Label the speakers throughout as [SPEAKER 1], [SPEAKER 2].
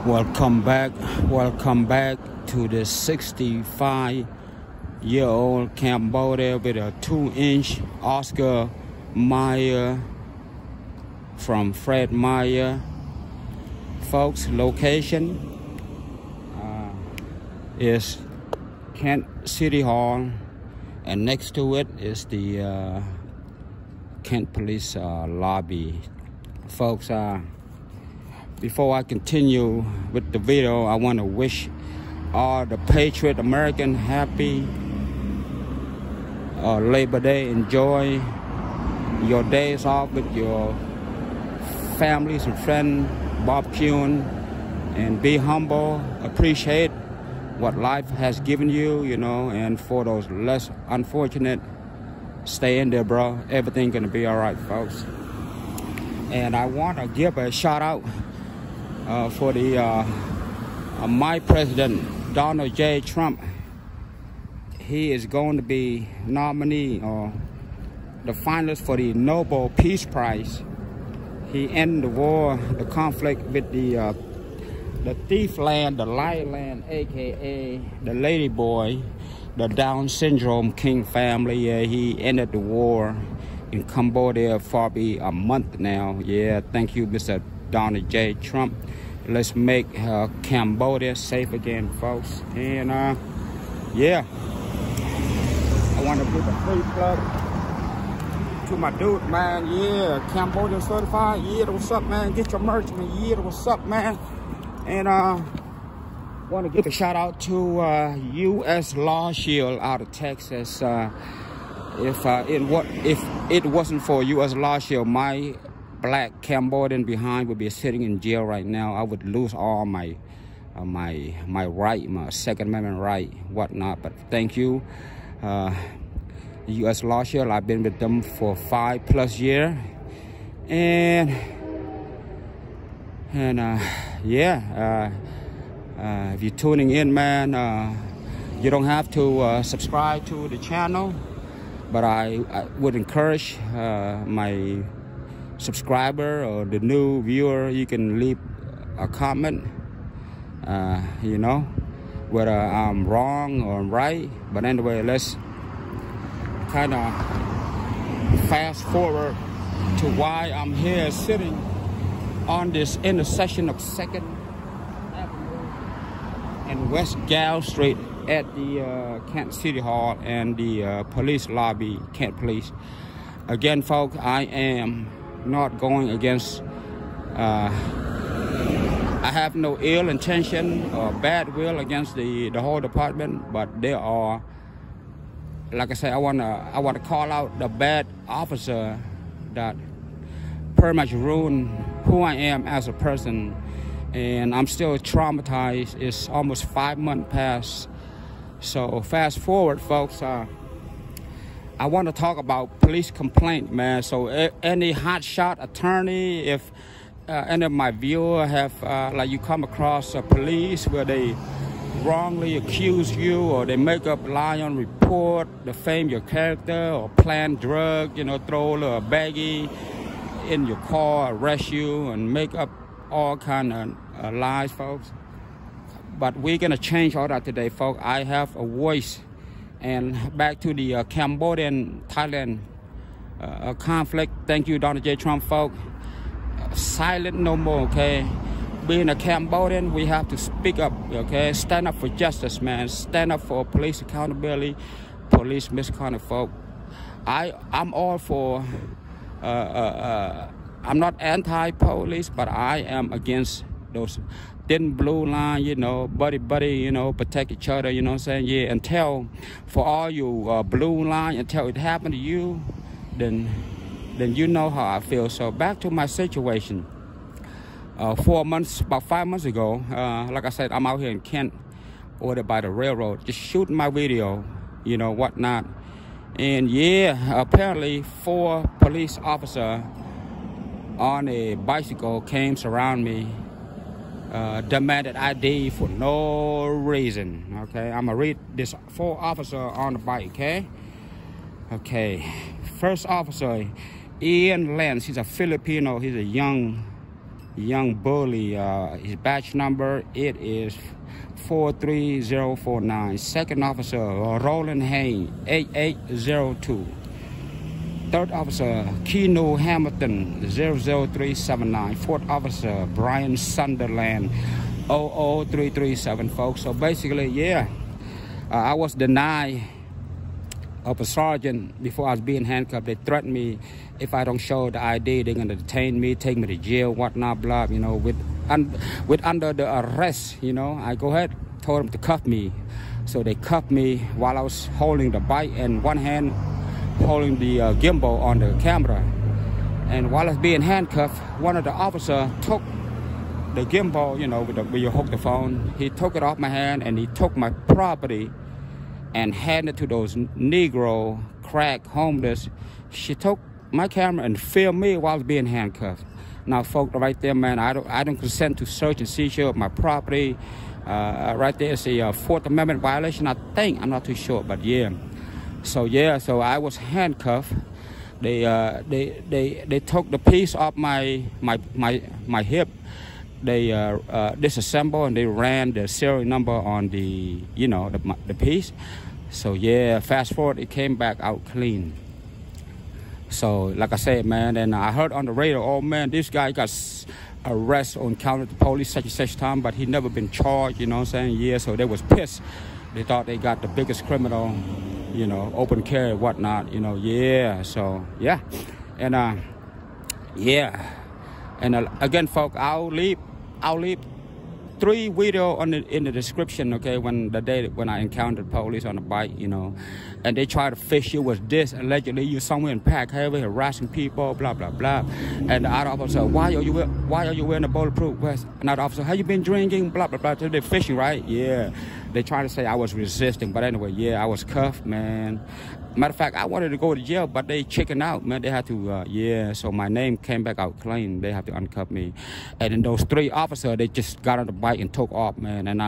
[SPEAKER 1] Welcome back to the 65-year-old Cambodia with a 2-inch Oscar Mayer from Fred Meyer. Folks, location is Kent City Hall, and next to it is the Kent Police lobby. Folks, before I continue with the video, I want to wish all the patriot American happy Labor Day. Enjoy your days off with your families and friends, barbecuing, and be humble. Appreciate what life has given you, you know, and for those less unfortunate, stay in there, bro. Everything's gonna be all right, folks. And I want to give a shout out for the my president, Donald J. Trump. He is going to be nominee or the finalist for the Nobel Peace Prize. He ended the war, the conflict with the thief land, the lion land, aka the lady boy, the Down syndrome king family. Yeah, he ended the war in Cambodia for a month now. Yeah, thank you, Mr. Donald J. Trump. Let's make Cambodia safe again, folks. And yeah, I want to give a free plug to my dude, man. Yeah, Cambodia certified. Yeah, what's up, man? Get your merch, man. Yeah, what's up, man? And want to give a shout out to U.S. Law Shield out of Texas. If it wasn't for U.S. Law Shield, my black Cambodian behind would be sitting in jail right now. I would lose all my right, my Second Amendment right, whatnot. But thank you, U.S. Law Shield. I've been with them for 5+ years, and yeah. If you're tuning in, man, you don't have to subscribe to the channel, but I would encourage my subscriber or the new viewer, you can leave a comment, you know, whether I'm wrong or right. But anyway, let's kind of fast forward to why I'm here sitting on this intersection of 2nd Avenue and West Gal Street at the Kent City Hall and the police lobby, Kent Police. Again, folks, I am not going against, I have no ill intention or bad will against the whole department, but there are, like I said, I want to call out the bad officer that pretty much ruined who I am as a person, and I'm still traumatized. It's almost 5 months past. So fast forward, folks, I want to talk about police complaint, man. So any hotshot attorney, if any of my viewers have, like you come across a police where they wrongly accuse you or they make up lie on report, defame your character or plan drug, you know, throw a baggie in your car, arrest you, and make up all kind of lies, folks. But we're going to change all that today, folks. I have a voice. And back to the Cambodian-Thailand conflict. Thank you, Donald J. Trump, folks. Silent no more, okay? Being a Cambodian, we have to speak up, okay? Stand up for justice, man. Stand up for police accountability, police misconduct, folks. I'm all for, I'm not anti-police, but I am against those thin blue line, you know, buddy, you know, protect each other, you know what I'm saying? Yeah, until for all you blue line, until it happened to you, then you know how I feel. So back to my situation. 4 months, about 5 months ago, like I said, I'm out here in Kent, ordered by the railroad, just shooting my video, you know, whatnot. And yeah, apparently 4 police officers on a bicycle came surround me, demanded ID for no reason. Okay, I'm gonna read this 4 officer on the bike. Okay, first officer Ian Lance. He's a Filipino. He's a young Young Bully. His badge number, it is 43049. Second officer, Roland Haynes, 8802. Third officer, Keno Hamilton, 00379. Fourth officer, Brian Sunderland, 00337, folks. So basically, yeah, I was denied of a sergeant before I was being handcuffed. They threatened me if I don't show the ID, they're gonna detain me, take me to jail, whatnot, blah, you know, with under the arrest, you know. I go ahead, told them to cuff me. So they cuffed me while I was holding the bike and one hand holding the gimbal on the camera. And while I was being handcuffed, one of the officers took the gimbal, you know, where you hook the phone. He took it off my hand and he took my property and handed it to those Negro crack homeless. She took my camera and filmed me while I was being handcuffed. Now, folks, right there, man, I don't consent to search and seizure of my property. Right there is a Fourth Amendment violation, I think. I'm not too sure, but yeah. So yeah, so I was handcuffed. They took the piece off my hip. They disassembled and they ran the serial number on the, you know, the piece. So yeah, fast forward, it came back out clean. So like I said, man, and I heard on the radio, oh man, this guy got arrested on counter to police such and such time, but he never been charged, you know what I'm saying? Yeah, so they was pissed. They thought they got the biggest criminal, you know, open carry, whatnot, you know, yeah. So yeah, and yeah, and again, folks, I'll leave 3 video in the description, okay, when the day when I encountered police on the bike, you know, and they try to fish you with this, allegedly you're somewhere in Pack Heavy harassing people, blah blah blah, and the other officer, why are you wearing a bulletproof vest? Another officer, have you been drinking, blah blah blah. So they're fishing, right? Yeah, they try to say I was resisting, but anyway, yeah, I was cuffed, man. Matter of fact, I wanted to go to jail, but they chickened out, man. They had to, yeah, so my name came back out clean. They have to uncuff me. And then those 3 officers, they just got on the bike and took off, man. And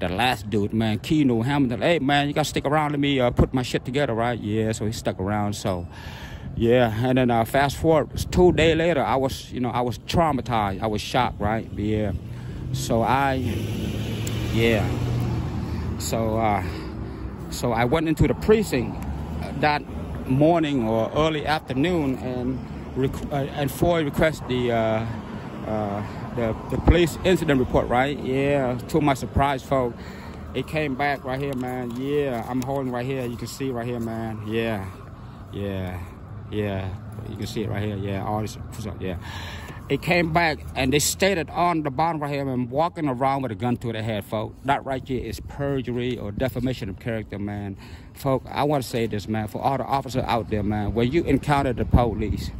[SPEAKER 1] the last dude, man, Keno Hamilton, hey, man, you got to stick around. Let me put my shit together, right? Yeah, so he stuck around, so, yeah. And then fast forward, 2 days later, I was, you know, I was traumatized. I was shocked, right? Yeah. So yeah. So I went into the precinct that morning or early afternoon and for request the police incident report, right? Yeah, to my surprise, folks, it came back right here, man. Yeah, I'm holding right here. You can see right here, man. Yeah. You can see it right here. Yeah, all this, yeah. It came back and they stated on the bottom right here, I'm walking around with a gun to the head, folks. That right here is perjury or defamation of character, man. Folks, I want to say this, man, for all the officers out there, man, when you encounter the police,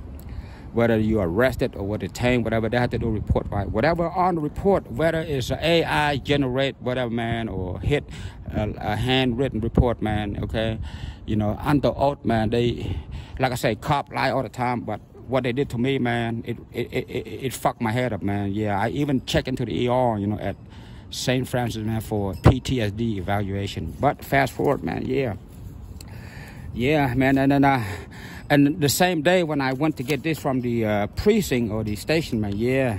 [SPEAKER 1] whether you're arrested or detained, whatever, they have to do a report, right? Whatever on the report, whether it's an AI generate, whatever, man, or hit a handwritten report, man, okay? You know, under oath, man, they, like I say, cop lie all the time, but what they did to me, man, it fucked my head up, man. Yeah, I even checked into the ER, you know, at St. Francis, man, for PTSD evaluation. But fast forward, man, yeah, man, and then and the same day when I went to get this from the precinct or the station, man, yeah,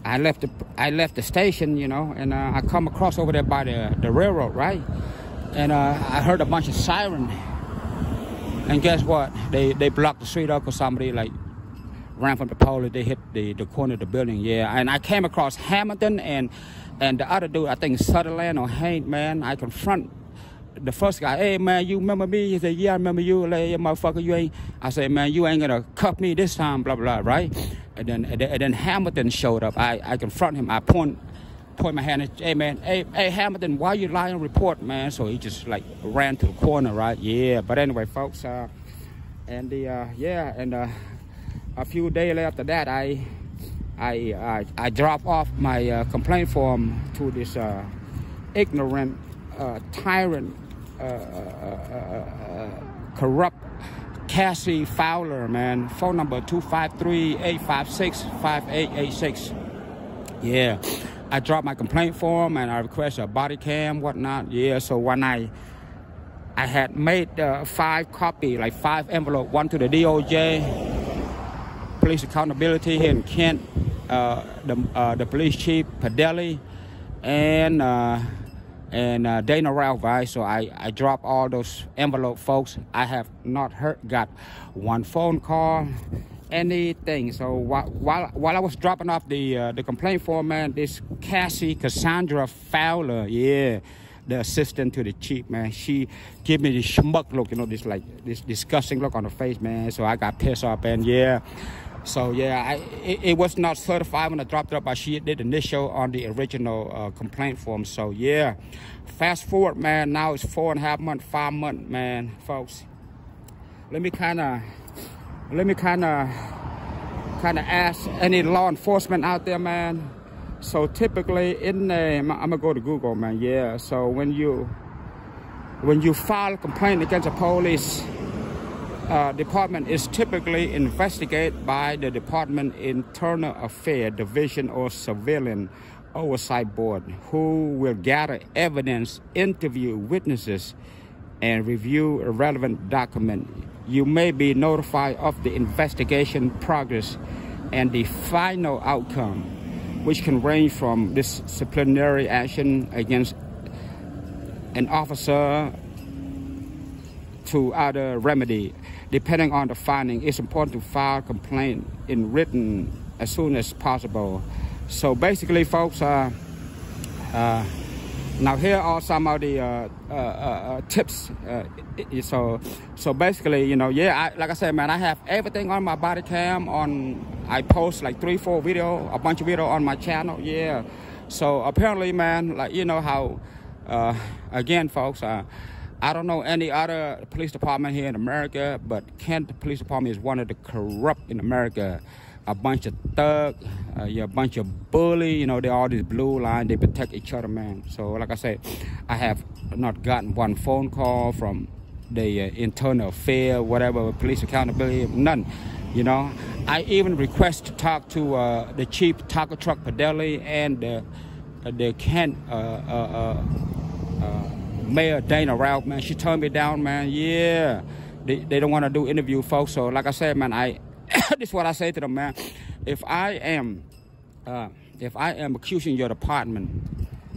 [SPEAKER 1] I left the station, you know, and I come across over there by the railroad, right, and I heard a bunch of sirens, and guess what? They blocked the street up because somebody like ran from the police. They hit the corner of the building, yeah. And I came across Hamilton and the other dude, I think Sutherland or Hank, man. I confront the first guy. Hey, man, you remember me? He said, yeah, I remember you. Like, yeah, motherfucker, you ain't. I said, man, you ain't gonna cuff me this time, blah blah, right? And then Hamilton showed up. I confront him. I point my hand at, hey man, hey Hamilton, why you lying on report, man? So he just like ran to the corner, right? Yeah. But anyway, folks, and a few days after that, I dropped off my complaint form to this ignorant, tyrant, corrupt Cassie Fowler, man. Phone number 253-856-5886. Yeah, I dropped my complaint form and I requested a body cam, whatnot. Yeah, so when I had made 5 copies, like 5 envelopes, one to the DOJ, Police Accountability here in Kent, the police chief Perjury and Dana Ralph, right? So I dropped all those envelope, folks. I have not got one phone call, anything. So while I was dropping off the complaint form, man, this Cassandra Fowler, yeah, the assistant to the chief, man, she gave me this schmuck look, you know, this disgusting look on her face, man. So I got pissed off, and yeah. So yeah, it was not certified when I dropped it up, but she did initial on the original complaint form. So yeah, fast forward, man, now it's 4.5 months, 5 months, man, folks. Let me kind of ask any law enforcement out there, man. So typically I'm gonna go to Google, man. Yeah, so when you file a complaint against a police department, is typically investigated by the Department Internal Affairs Division or Civilian Oversight Board, who will gather evidence, interview witnesses, and review a relevant document. You may be notified of the investigation progress and the final outcome, which can range from disciplinary action against an officer to other remedy. Depending on the finding, it's important to file a complaint in written as soon as possible. So basically, folks, now here are some of the tips. So basically, you know, yeah, like I said, man, I have everything on my body cam. I post like 3-4 video, a bunch of video on my channel. Yeah. So apparently, man, like, you know how, again, folks, I don't know any other police department here in America, but Kent Police Department is one of the corrupt in America. A bunch of thugs, a bunch of bully, you know, they're all this blue line, they protect each other, man. So like I said, I have not gotten one phone call from the internal affair, whatever, police accountability, none, you know. I even request to talk to the chief taco truck Perjury and the Kent Mayor Dana Ralph, man. She turned me down, man. Yeah, they don't want to do interview, folks. So like I said, man, this is what I say to them, man. If I am accusing your department,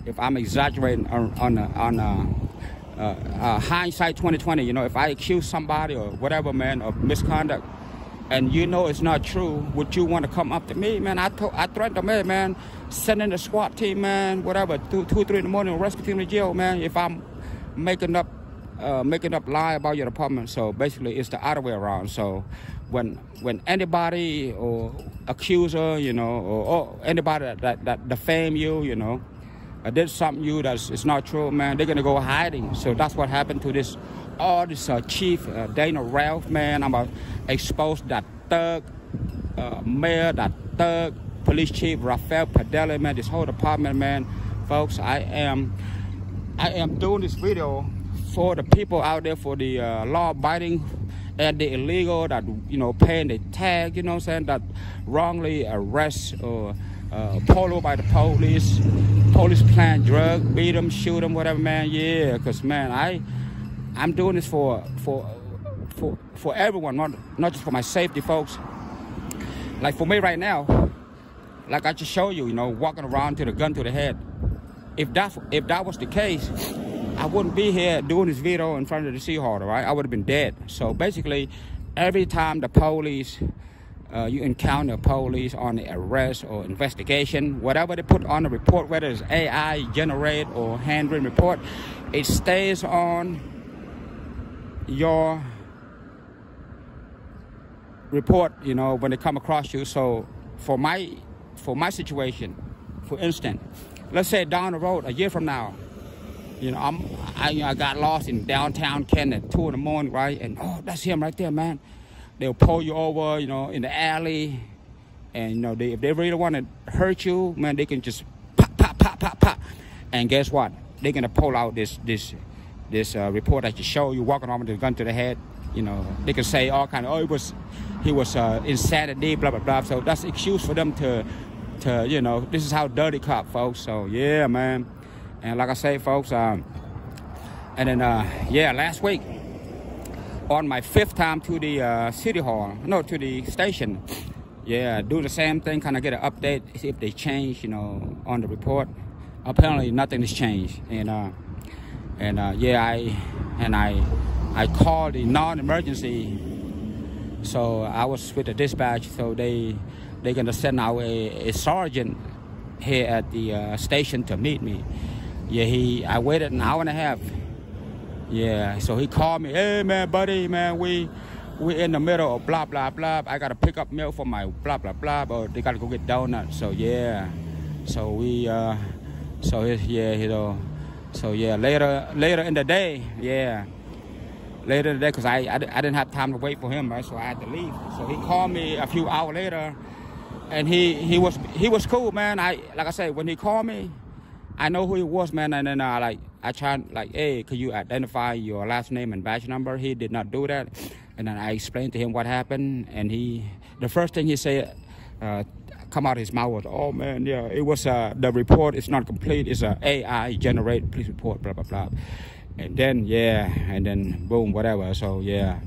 [SPEAKER 1] if I'm exaggerating on hindsight 2020, you know, if I accuse somebody or whatever, man, of misconduct, and you know it's not true, would you want to come up to me, man? I threatened them, hey, man, send in the SWAT team, man, whatever, 2, 3 in the morning, rescue team to jail, man, if I'm making up lie about your department. So basically it's the other way around. So when anybody or accuser, you know, or anybody that defame you, you know, did something you it's not true, man, they're gonna go hiding. So that's what happened to this chief Dana Ralph, man. I'm gonna expose that thug mayor, that thug police chief Raphael Perjury, man, this whole department, man. Folks, I am doing this video for the people out there, for the law-abiding and the illegal that, you know, paying the tag, you know what I'm saying, that wrongly arrest or polo by the police plant drug, beat them, shoot them, whatever, man. Yeah, because, man, I'm doing this for everyone, not just for my safety, folks. Like for me right now, like I just showed you, you know, walking around to the gun to the head. If that was the case, I wouldn't be here doing this video in front of the Seahawk, right? I would have been dead. So basically, every time the police, you encounter police on the arrest or investigation, whatever they put on the report, whether it's AI generated or handwritten report, it stays on your report, you know, when they come across you. So for my situation, for instance, let's say down the road, a year from now, you know, I got lost in downtown Kent at 2 in the morning, right? And oh, that's him right there, man. They'll pull you over, you know, in the alley, and you know, if they really want to hurt you, man, they can just pop, pop, pop, pop, pop. And guess what? They're gonna pull out this report that you show you walking around with a gun to the head. You know, they can say all kind of, oh, he was insanity, blah blah blah. So that's an excuse for them to you know, this is how dirty cop, folks. So yeah, man. And like I say, folks, and then yeah, last week on my 5th time to the city hall, no, to the station, Yeah, do the same thing, kind of get an update, see if they change, you know, on the report. Apparently, nothing has changed, yeah, I called the non-emergency. So I was with the dispatch, so they're gonna send out a sergeant here at the station to meet me. Yeah, I waited an hour and a half. Yeah, so he called me, hey man, buddy, man, we in the middle of blah blah blah. I gotta pick up milk for my blah blah blah, or they gotta go get donuts. So yeah, so we later in the day, later in the day, because I didn't have time to wait for him, right? So I had to leave. So he called me a few hours later, and he was cool, man. Like I said, when he called me, I know who he was, man. And then I tried, like, hey, could you identify your last name and badge number? He did not do that. And then I explained to him what happened, and the first thing he said come out of his mouth was, oh man, yeah, it was the report is not complete. It's a AI generated police report, blah blah blah. And then boom, whatever. So yeah,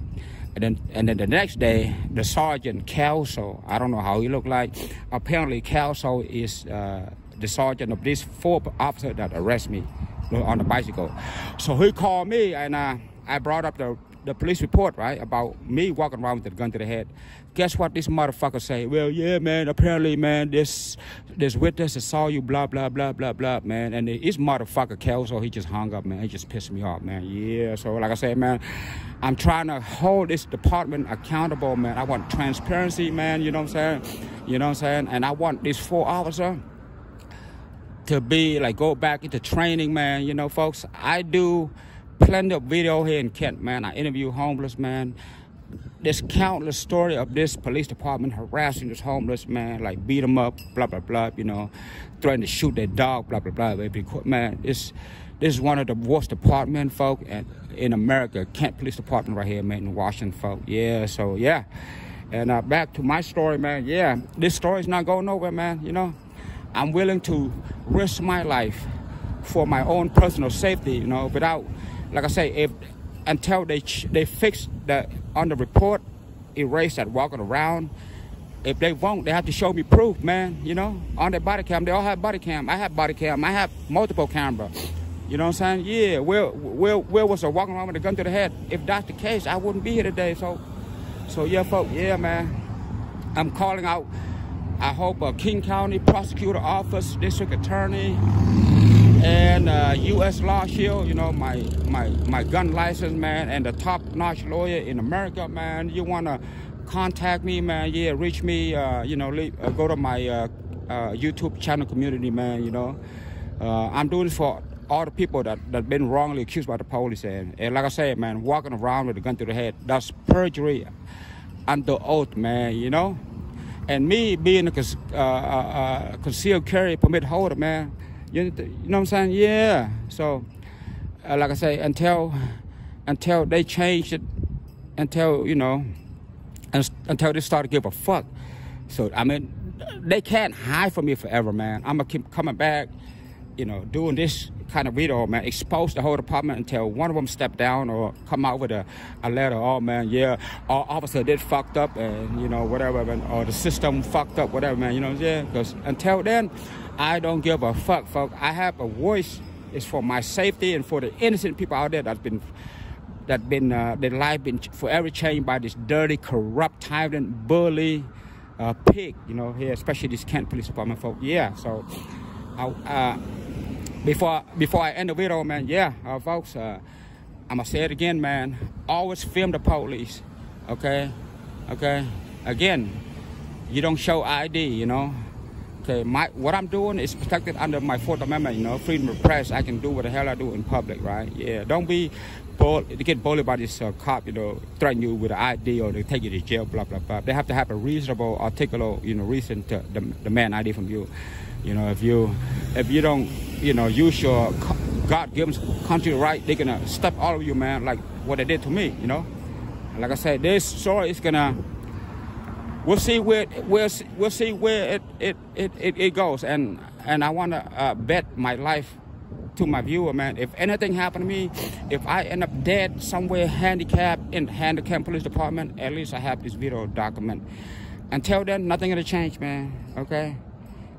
[SPEAKER 1] and then the next day, the sergeant Kelso, I don't know how he looked like. Apparently, Kelso is the sergeant of these 4 officers that arrest me on the bicycle. So he called me, and I brought up the police report, right, about me walking around with a gun to the head. Guess what this motherfucker say? Well, yeah, man, apparently, man, this witness that saw you, blah, blah, blah, blah, blah, man. And this motherfucker, Kelso, he just hung up, man. He just pissed me off, man. Yeah, so like I said, man, I'm trying to hold this department accountable, man. I want transparency, man, you know what I'm saying? You know what I'm saying? And I want these 4 officers to be, like, go back into training, man. You know, folks, I do plenty of video here in Kent, man. I interview homeless, man. There's countless story of this police department harassing this homeless man, like beat them up, blah blah blah, you know, threatening to shoot their dog, blah blah blah. Baby, man, this is one of the worst department, folk, in America. Kent Police Department right here, man, in Washington, folk. Yeah, so yeah, and back to my story, man. Yeah, this story's not going nowhere, man. You know, I'm willing to risk my life for my own personal safety, you know, without, like I say, until they fix that on the report, erase that walking around. If they won't, they have to show me proof, man, you know, on their body cam. They all have body cam. I have body cam. I have multiple cameras. You know what I'm saying? Yeah, where was I walking around with a gun to the head? If that's the case, I wouldn't be here today. So yeah, folks, yeah, man. I'm calling out, I hope, King County Prosecutor Office, District Attorney, and U.S. Law Shield, you know, my gun license, man, and the top-notch lawyer in America, man. You want to contact me, man, yeah, reach me, you know, go to my YouTube channel community, man, you know. I'm doing this for all the people that been wrongly accused by the police. And like I said, man, walking around with a gun to the head, that's perjury under oath, man, you know. And me being a concealed carry permit holder, man, you know what I'm saying? Yeah. So, like I say, until they change it, until, you know, until they start to give a fuck. So, I mean, they can't hide from me forever, man. I'm going to keep coming back, you know, doing this kind of video, man, expose the whole department until one of them step down or come out with a letter. Oh, man, yeah, our officer did fucked up and, you know, whatever, man, or the system fucked up, whatever, man, you know what I'm saying? Because until then, I don't give a fuck, folks. I have a voice. It's for my safety and for the innocent people out there their life been forever changed by this dirty, corrupt, tyrant, bully, pig, you know, here, especially this Kent Police Department, folks. Yeah, so before I end the video, man, yeah, folks, I'm gonna say it again, man. Always film the police, okay? Again, you don't show ID, you know. Okay, what I'm doing is protected under my 4th Amendment, you know, freedom of press. I can do what the hell I do in public, right? Yeah, don't be get bullied by this cop, you know, threaten you with an ID or they take you to jail, blah, blah, blah. They have to have a reasonable, articulate, you know, reason to demand ID from you. You know, if you don't, you know, use your God-given country right, they're gonna step all of you, man, like what they did to me, you know. Like I said, this story is gonna. We'll see where it goes, and I want to bet my life to my viewer, man. If anything happened to me, if I end up dead somewhere, handicapped in handicapped police department, at least I have this video document Until then, nothing gonna change, man. Okay.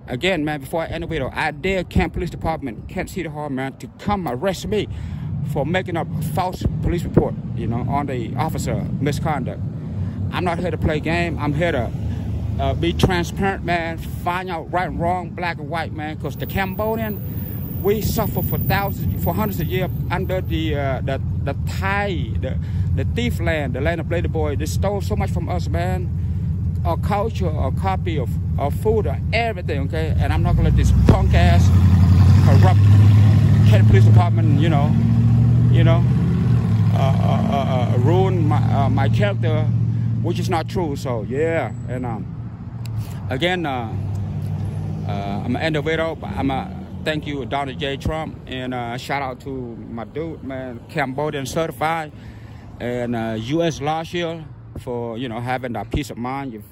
[SPEAKER 1] Again, man, before I end the video, I dare Kent Police Department, Kent City Hall, man, to come arrest me for making a false police report, you know, on the officer misconduct. I'm not here to play game. I'm here to be transparent, man. Find out right and wrong, black and white, man. Because the Cambodian, we suffer for hundreds of years under the Thai, the thief land, the land of Lady Boy. They stole so much from us, man. Our culture, our copy of our food, everything, okay? And I'm not gonna let this punk ass, corrupt Kent Police Department, ruin my character, which is not true. So yeah, and again, I'm gonna end the video. I'm gonna thank you, Donald J. Trump, and shout out to my dude, man, Cambodian certified, and U.S. Law Shield, for having that peace of mind. If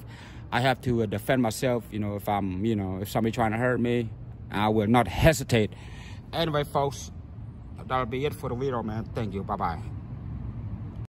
[SPEAKER 1] I have to defend myself, if I'm if somebody trying to hurt me, I will not hesitate. Anyway, folks, that'll be it for the video, man. Thank you. Bye bye.